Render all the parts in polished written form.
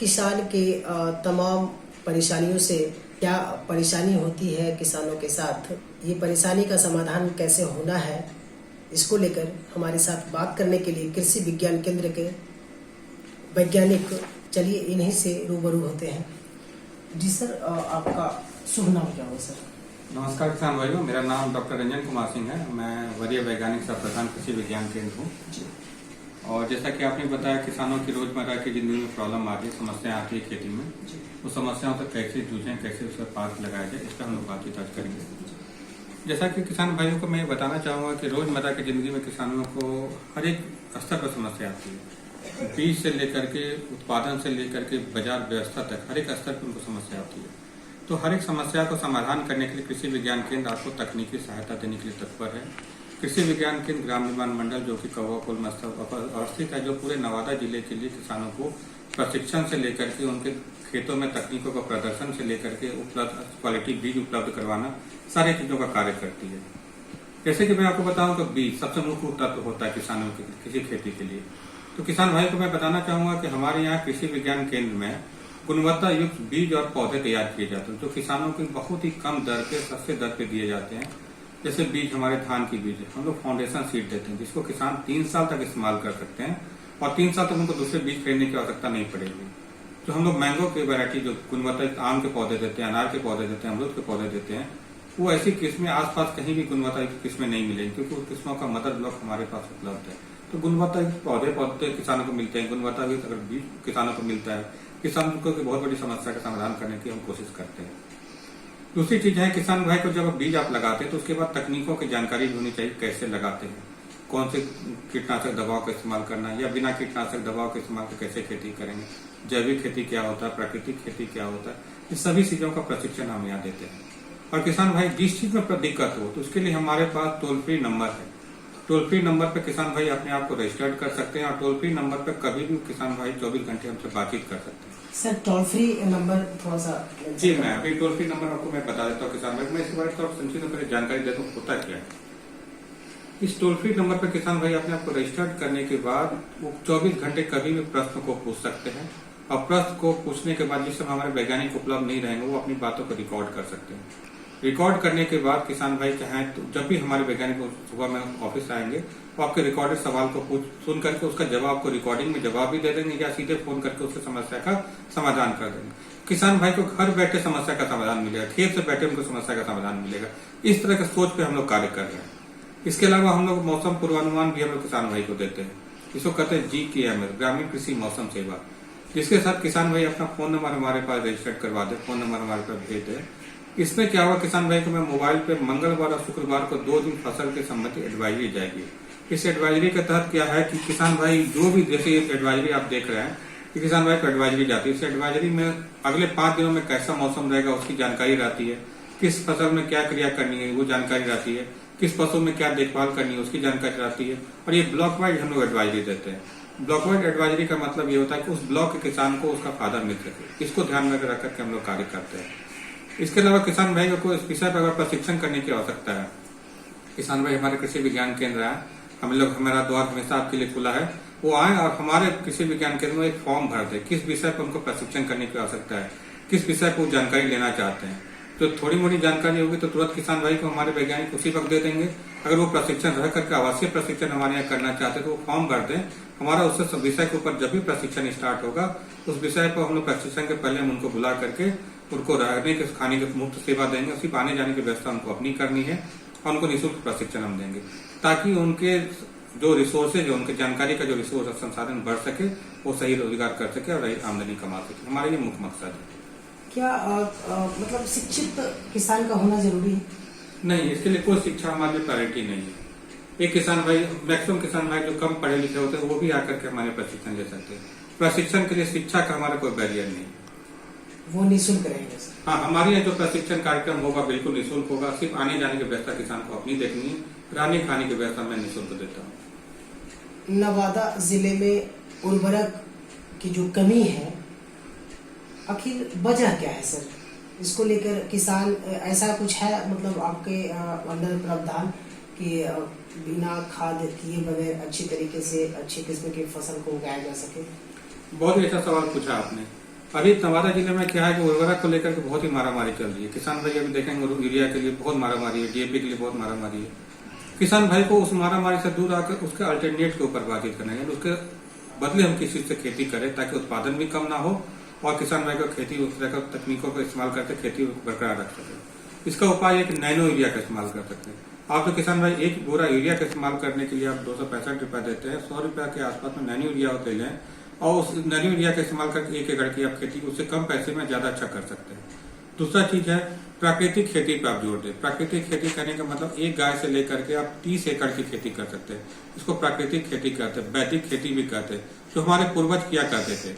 किसान के तमाम परेशानियों से क्या परेशानी होती है किसानों के साथ, ये परेशानी का समाधान कैसे होना है, इसको लेकर हमारे साथ बात करने के लिए कृषि विज्ञान केंद्र के वैज्ञानिक, चलिए इन्हीं से रूबरू होते हैं। जी सर, आपका शुभ नाम क्या हो सर? नमस्कार किसान भाइयों, मेरा नाम डॉक्टर रंजन कुमार सिंह है। मैं वरीय वैज्ञानिक सह प्रधान कृषि विज्ञान केंद्र हूँ। और जैसा कि आपने बताया, किसानों की रोजमर्रा की जिंदगी में प्रॉब्लम आती है, समस्या आती है खेती में। उस समस्याओं से कैसे जूझें, कैसे उस पर पार लगाया जाए, इस पर हम लोग बातचीत आज करेंगे। जैसा कि किसान भाइयों को मैं बताना चाहूंगा कि रोजमर्रा की जिंदगी में किसानों को हर एक स्तर पर समस्या आती है। बीज से लेकर के उत्पादन से लेकर के बाजार व्यवस्था तक हर एक स्तर पर उनको समस्या आती है। तो हर एक समस्या को समाधान करने के लिए कृषि विज्ञान केंद्र आपको तकनीकी सहायता देने के लिए तत्पर है। कृषि विज्ञान केंद्र ग्राम निर्माण मंडल, जो कि कौवा पुल में अवस्थित है, जो पूरे नवादा जिले के लिए किसानों को प्रशिक्षण से लेकर के उनके खेतों में तकनीकों का प्रदर्शन से लेकर के उपलब्ध क्वालिटी बीज उपलब्ध करवाना, सारी चीजों का कार्य करती है। जैसे कि मैं आपको बताऊं तो बीज सबसे मुख्य तत्व होता है किसानों की किसी खेती के लिए। तो किसान भाई को मैं बताना चाहूंगा कि हमारे यहाँ कृषि विज्ञान केंद्र में गुणवत्ता युक्त बीज और पौधे तैयार किए जाते हैं, जो किसानों की बहुत ही कम दर पे, सस्ते दर पे दिए जाते हैं। जैसे बीज, हमारे धान की बीज है, हम लोग फाउंडेशन सीड देते हैं, जिसको किसान 3 साल तक इस्तेमाल कर सकते हैं और 3 साल तक उनको दूसरे बीज खरीदने की आवश्यकता नहीं पड़ेगी। जो हम लोग मैंगो की वैरायटी, जो गुणवत्ता युक्त आम के पौधे देते हैं, अनार के पौधे देते हैं, अमरूद के पौधे देते हैं, वो ऐसी किस्में आसपास कहीं भी गुणवत्ता युक्त किस्में नहीं मिलेंगी, क्योंकि उन किस्मों का मदर ब्लॉक हमारे पास उपलब्ध है। तो गुणवत्ता युक्त पौधे किसानों को मिलते हैं, गुणवत्ता युक्त अगर बीज किसानों को मिलता है, किसानों को बहुत बड़ी समस्या का समाधान करने की हम कोशिश करते हैं। दूसरी चीज है, किसान भाई को जब बीज आप लगाते हैं तो उसके बाद तकनीकों की जानकारी भी होनी चाहिए, कैसे लगाते हैं, कौन से कीटनाशक दवाओं का इस्तेमाल करना है, या बिना कीटनाशक दवाओं के इस्तेमाल कर कैसे खेती करेंगे, जैविक खेती क्या होता है, प्राकृतिक खेती क्या होता है, इस सभी चीजों का प्रशिक्षण हम यहाँ देते हैं। और किसान भाई जिस चीज में दिक्कत हो तो उसके लिए हमारे पास टोल फ्री नंबर है। टोल फ्री नंबर पे किसान भाई अपने आप को रजिस्टर्ड कर सकते हैं और टोल फ्री नंबर पे कभी भी किसान भाई 24 घंटे हमसे बातचीत कर सकते हैं। सर, टोल फ्री नंबर थोड़ा सा? जी, मैं अभी टोल फ्री नंबर आपको मैं बता देता हूँ किसान भाई। मैं इसके बारे में थोड़ा संक्षिप्त में जानकारी देता हूँ होता क्या है। इस टोल फ्री नंबर पर किसान भाई अपने आप को रजिस्टर्ड करने के बाद वो 24 घंटे कभी भी प्रश्न को पूछ सकते हैं, और प्रश्न को पूछने के बाद जिस समय हमारे वैज्ञानिक उपलब्ध नहीं रहेंगे, वो अपनी बातों को रिकॉर्ड कर सकते हैं। रिकॉर्ड करने के बाद किसान भाई चाहें तो जब भी हमारे वैज्ञानिक सुबह में ऑफिस आएंगे, वो आपके रिकॉर्डेड सवाल को सुन करके उसका जवाब आपको रिकॉर्डिंग में जवाब भी दे देंगे, या सीधे फोन करके उसकी समस्या का समाधान कर देंगे। किसान भाई को घर बैठे समस्या का समाधान मिलेगा, खेत से बैठे उनको समस्या का समाधान मिलेगा। इस तरह के सोच पे हम लोग कार्य कर रहे हैं। इसके अलावा हम लोग मौसम पूर्वानुमान भी हम लोग किसान भाई को देते हैं। इसको कहते हैं GKMS, ग्रामीण कृषि मौसम सेवा, जिसके साथ किसान भाई अपना फोन नंबर हमारे पास रजिस्टर्ड करवा दे, फोन नंबर हमारे पास भेज दे। इसमें क्या हुआ, किसान भाई को मैं मोबाइल पे मंगलवार और शुक्रवार को 2 दिन फसल के संबंधी एडवाइजरी जाएगी। इस एडवाइजरी के तहत क्या है कि किसान भाई जो भी, जैसे एडवाइजरी आप देख रहे हैं कि किसान भाई को एडवाइजरी जाती है, इस एडवाइजरी में अगले 5 दिनों में कैसा मौसम रहेगा उसकी जानकारी रहती है, किस फसल में क्या क्रिया करनी है वो जानकारी रहती है, किस पशु में क्या देखभाल करनी है उसकी जानकारी रहती है। और ये ब्लॉक वाइज हम लोग एडवाइजरी देते हैं। ब्लॉक वाइज एडवाइजरी का मतलब ये होता है कि उस ब्लॉक के किसान को उसका फायदा मिल सके, इसको ध्यान में रख करके हम लोग कार्य करते हैं। इसके अलावा किसान भाई को इस विषय पर अगर प्रशिक्षण करने की आवश्यकता है, किसान भाई हमारे कृषि विज्ञान केंद्र है, हमारा द्वार हमेशा आपके लिए खुला है। वो आए और हमारे कृषि विज्ञान केंद्र में एक फॉर्म भर दे, किस विषय पर उनको प्रशिक्षण करने की आवश्यकता है, किस विषय पर जानकारी लेना चाहते हैं। तो थोड़ी मोटी जानकारी होगी तो तुरंत किसान भाई को हमारे वैज्ञानिक उसी वक्त दे देंगे। अगर वो प्रशिक्षण रह करके आवासीय प्रशिक्षण हमारे यहाँ करना चाहते हैं तो वो फॉर्म भर दें। हमारा उससे विषय के ऊपर जब भी प्रशिक्षण स्टार्ट होगा, उस विषय पर हम लोग प्रशिक्षण के पहले हम उनको बुला करके उनको रहने के, खाने के मुफ्त सेवा देंगे। सिर्फ आने जाने की व्यवस्था उनको अपनी करनी है और उनको निःशुल्क प्रशिक्षण हम देंगे, ताकि उनके जो रिसोर्सेज है, उनके जानकारी का जो रिसोर्स संसाधन बढ़ सके, वो सही रोजगार कर सके और आमदनी कमा सके। हमारा ये मुख्य मकसद है। क्या मतलब शिक्षित किसान का होना जरूरी है? नहीं, इसके लिए कोई शिक्षा हमारे लिए प्रायोरिटी नहीं है। एक किसान भाई, मैक्सिमम किसान भाई जो कम पढ़े लिखे होते हैं, वो भी आकर के हमारे प्रशिक्षण ले सकते हैं। प्रशिक्षण के लिए शिक्षा का हमारा कोई बैरियर नहीं है। वो निःशुल्क रहेगा? हाँ, हमारे यहाँ जो प्रशिक्षण कार्यक्रम होगा बिल्कुल निःशुल्क होगा। सिर्फ आने जाने की व्यवस्था किसान को अपनी देखनी है, रहने खाने की व्यवस्था मैं निःशुल्क देता हूँ। नवादा जिले में उर्वरक की जो कमी है, आखिर वजह क्या है सर? इसको लेकर किसान, ऐसा कुछ है मतलब आपके अंदर प्रावधान कि बिना खाद किए बगैर अच्छी तरीके से अच्छी किस्म की फसल को उगाया जा सके? बहुत ही अच्छा सवाल पूछा आपने। अभी नवादा जिले में क्या है कि उर्वरक को लेकर के बहुत ही मारामारी चल रही है। किसान भाई अभी देखेंगे यूरिया के लिए बहुत मारामारी है, डीएपी के लिए बहुत मारामारी है। किसान भाई को उस मारामारी से दूर आकर उसके अल्टरनेट के ऊपर बातचीत करना है, उसके बदले हम किसी से खेती करें ताकि उत्पादन भी कम ना हो और किसान भाई को खेती उस तरह का तकनीकों का इस्तेमाल करके खेती बरकरार रख सके। इसका उपाय एक नैनो यूरिया का इस्तेमाल कर सकते हैं। आप तो किसान भाई एक बोरा यूरिया का इस्तेमाल करने के लिए आप 265 रुपया देते हैं, 100 रुपया के आसपास में नैनो यूरिया होते लें और उस नैनो यूरिया का इस्तेमाल करके 1 एकड़ की आप खेती उससे कम पैसे में ज्यादा अच्छा कर सकते हैं। दूसरा चीज है प्राकृतिक खेती पे आप जोर दें। प्राकृतिक खेती करने का मतलब एक गाय से लेकर के आप 30 एकड़ की खेती कर सकते हैं। इसको प्राकृतिक खेती कहते हैं, वैदिक खेती भी कहते हैं, जो हमारे पूर्वज किया करते थे।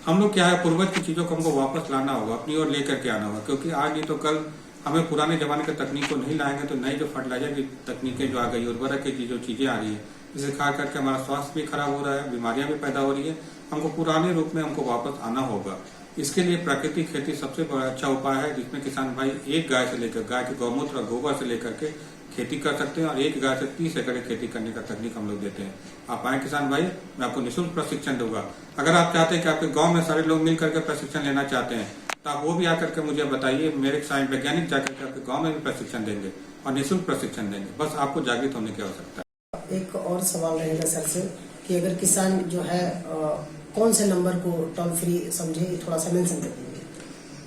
हम लोग क्या है पूर्वज की चीजों को हमको वापस लाना होगा, अपनी ओर लेकर के आना होगा, क्योंकि आज नहीं तो कल हमें पुराने जमाने की तकनीक को नहीं लाएंगे तो नई जो फर्टिलाइजर की तकनीकें जो आ गई, उर्वरक की जो चीजें आ रही है, इसे खा करके हमारा स्वास्थ्य भी खराब हो रहा है, बीमारियां भी पैदा हो रही है। हमको पुराने रूप में हमको वापस आना होगा। इसके लिए प्राकृतिक खेती सबसे बड़ा अच्छा उपाय है, जिसमें किसान भाई एक गाय से लेकर गाय के गौमूत्र और गोबर से लेकर के खेती कर सकते हैं और एक गाय से 30 एकड़ खेती करने का तकनीक हम लोग देते हैं। आप आए किसान भाई, मैं आपको निःशुल्क प्रशिक्षण दूंगा। अगर आप चाहते हैं कि आपके गांव में सारे लोग मिल करके प्रशिक्षण लेना चाहते हैं तो आप वो भी आकर के मुझे बताइए। मेरे साइंस वैज्ञानिक जाकर के आपके गाँव में भी प्रशिक्षण देंगे और निःशुल्क प्रशिक्षण देंगे। बस आपको जागृत होने की आवश्यकता है। एक और सवाल रहेगा सर से कि अगर किसान जो है कौन से नंबर को टोल फ्री समझे, थोड़ा सा मेंशन कर दीजिए।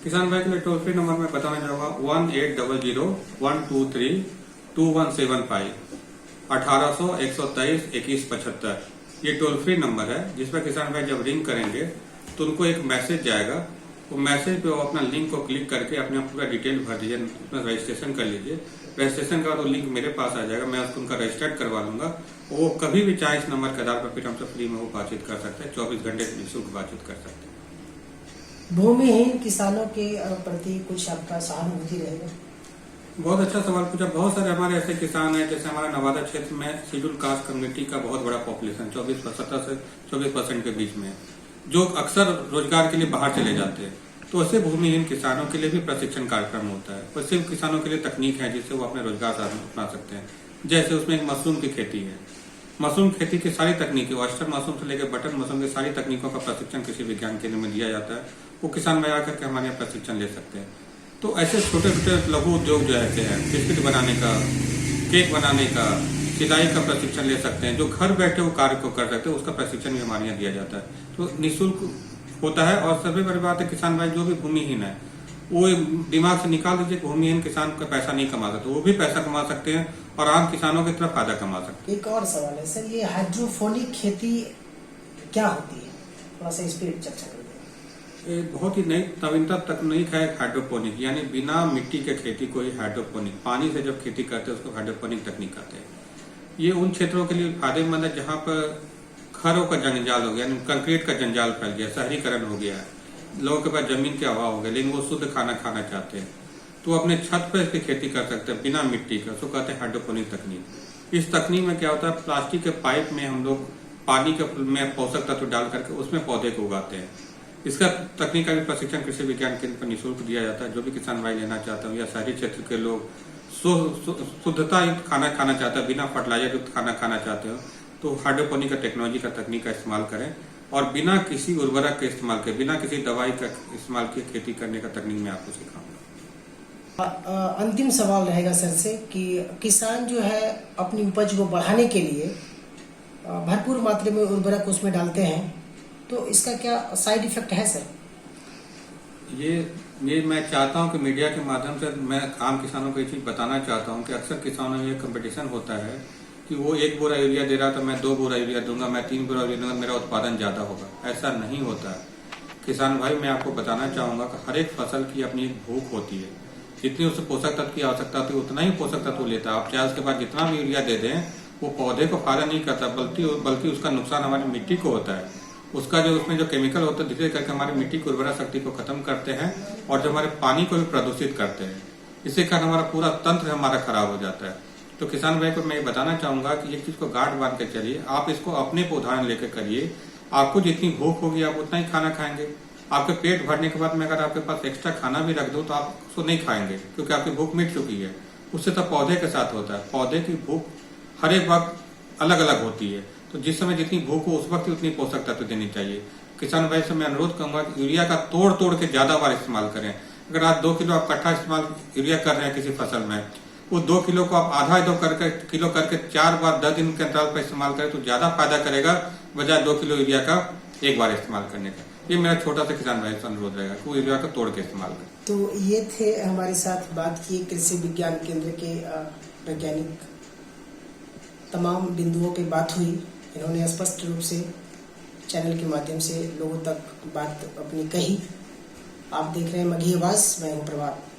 किसान भाई के लिए टोल फ्री नंबर मैं बताना चाहूंगा 1800-123-2175 1800-123-2175। ये टोल फ्री नंबर है जिसमें किसान भाई जब रिंग करेंगे तो उनको एक मैसेज जाएगा। वो मैसेज पे वो अपना लिंक को क्लिक करके अपने पूरा डिटेल भर दीजिए, उसमें रजिस्ट्रेशन कर लीजिए। रजिस्ट्रेशन का तो लिंक मेरे पास आ जाएगा, मैं उसको उनका रजिस्टर्ड करवा लूंगा। वो कभी भी चाहे इस नंबर के आधार पर फिर हमसे फ्री में वो बातचीत कर सकते हैं, 24 घंटे निःशुल्क बातचीत कर सकते हैं। भूमिहीन किसानों के प्रति कुछ आपका सहानुभूति रहेगा? बहुत अच्छा सवाल पूछा। बहुत सारे हमारे ऐसे किसान हैं, जैसे हमारा नवादा क्षेत्र में शेड्यूल कास्ट कम्युनिटी का बहुत बड़ा पॉपुलेशन 17 से 24% के बीच में, जो अक्सर रोजगार के लिए बाहर चले जाते हैं। तो ऐसे भूमिहीन किसानों के लिए भी प्रशिक्षण कार्यक्रम होता है। वैसे किसानों के लिए तकनीक है जिससे वो अपने रोजगार साधन अपना सकते हैं। जैसे उसमें एक मशरूम की खेती है। मशरूम खेती की सारी तकनीकें, ऑयस्टर मशरूम से लेकर बटन मशरूम की सारी तकनीकों का प्रशिक्षण कृषि विज्ञान केंद्र में दिया जाता है। वो किसान भाई आकर के हमारे यहाँ प्रशिक्षण ले सकते हैं। तो ऐसे छोटे छोटे लघु उद्योग जो ऐसे हैं, बिस्किट बनाने का, केक बनाने का, सिलाई का प्रशिक्षण ले सकते हैं। जो घर बैठे वो कार्य को कर सकते हैं, उसका प्रशिक्षण भी हमारे यहाँ दिया जाता है। तो निःशुल्क होता है। और सबसे बड़ी बात है, किसान भाई जो भी भूमिहीन है वो दिमाग से निकाल दीजिए, भूमिहीन किसान का पैसा नहीं कमा सकते, वो भी पैसा कमा सकते हैं और आम किसानों की तरफ फायदा कमा सकते हैं। एक और सवाल है सर, ये हाइड्रोफोनिक खेती क्या होती है, थोड़ा सा इस पर चर्चा कर दें। ये बहुत ही नई नवीनता तकनीक है हाइड्रोपोनिक, यानी बिना मिट्टी के खेती को ही हाइड्रोपोनिक, पानी से जब खेती करते हैं उसको हाइड्रोपोनिक तकनीक कहते हैं। ये उन क्षेत्रों के लिए फायदेमंद है जहाँ पर घरों का जंजाल हो गया, कंक्रीट का जंजाल फैल गया, शहरीकरण हो गया है, लोगों के पास जमीन के अभाव हो गया, लेकिन वो शुद्ध खाना खाना चाहते हैं तो अपने छत पर इसकी खेती कर सकते हैं बिना मिट्टी का। उसको कहते हैं हाइड्रोपोनिक तकनीक। इस तकनीक में क्या होता है, प्लास्टिक के पाइप में हम लोग पानी के में पोषक तत्व डाल करके उसमें पौधे को उगाते हैं। इसका तकनीक का भी प्रशिक्षण कृषि विज्ञान केंद्र पर निःशुल्क दिया जाता है। जो भी किसान भाई लेना चाहते हो या शहरी क्षेत्र के लोग शुद्धता युक्त खाना खाना चाहते हैं, बिना फर्टिलाइजर युक्त खाना खाना चाहते हो, तो हाइड्रोपोनिक का टेक्नोलॉजी का तकनीक का इस्तेमाल करें और बिना किसी उर्वरक के इस्तेमाल के, बिना किसी दवाई का इस्तेमाल के खेती करने का तकनीक मैं आपको सिखाऊंगा। अंतिम सवाल रहेगा सर से कि किसान जो है अपनी उपज को बढ़ाने के लिए भरपूर मात्रा में उर्वरक उसमें डालते हैं, तो इसका क्या साइड इफेक्ट है सर? ये मैं चाहता हूं कि मीडिया के माध्यम से मैं आम किसानों को ये चीज बताना चाहता हूं कि अक्सर किसानों में ये कंपटीशन होता है कि वो 1 बोरा यूरिया दे रहा तो मैं 2 बोरा यूरिया दूंगा, मैं 3 बोरा यूरिया दूंगा, मेरा उत्पादन ज्यादा होगा। ऐसा नहीं होता है किसान भाई। मैं आपको बताना चाहूंगा कि हर एक फसल की अपनी एक भूख होती है। जितनी उसे पोषक तत्व की आवश्यकता होती है उतना ही पोषक तत्व लेता है। आप चाहे उसके बाद जितना भी यूरिया दे दें वो पौधे को फायदा नहीं करता, बल्कि उसका नुकसान हमारी मिट्टी को होता है। उसका जो उसमें जो केमिकल होता है धीरे करके हमारी मिट्टी की उर्वरा शक्ति को खत्म करते हैं और जो हमारे पानी को भी प्रदूषित करते हैं। इससे कारण हमारा पूरा तंत्र हमारा खराब हो जाता है। तो किसान भाई को मैं ये बताना चाहूंगा कि एक चीज को गांठ बांध के चलिए। आप इसको अपने पे उदाहरण लेकर करिए। आपको जितनी भूख होगी आप उतना ही खाना खाएंगे। आपके पेट भरने के बाद में अगर आपके पास एक्स्ट्रा खाना भी रख दो तो आप उसको नहीं खाएंगे क्योंकि आपकी भूख मिट चुकी है। उससे तो पौधे के साथ होता है। पौधे की भूख हर एक वक्त अलग अलग होती है, तो जिस समय जितनी भूख हो उस वक्त ही उतनी पोषक तत्व देनी चाहिए। किसान भाई से मैं अनुरोध करूंगा कि यूरिया का तोड़ तोड़ के ज्यादा बार इस्तेमाल करें। अगर आप 2 किलो आप कट्ठा इस्तेमाल यूरिया कर रहे हैं किसी फसल में, वो 2 किलो को आप आधा किलो करके 4 बार 10 दिन के अंतराल पर इस्तेमाल करें तो ज्यादा फायदा करेगा, बजाय 2 किलो यूरिया का एक बार इस्तेमाल करने का। ये मेरा छोटा सा किसान भाई से अनुरोध रहेगा कि वो यूरिया का तोड़ के इस्तेमाल करें। तो ये थे हमारे साथ बात की कृषि विज्ञान केंद्र के वैज्ञानिक। तमाम बिंदुओं की बात हुई, इन्होंने स्पष्ट रूप से चैनल के माध्यम से लोगों तक बात अपनी कही। आप देख रहे हैं मघी आवाज, मैं हूं प्रभात।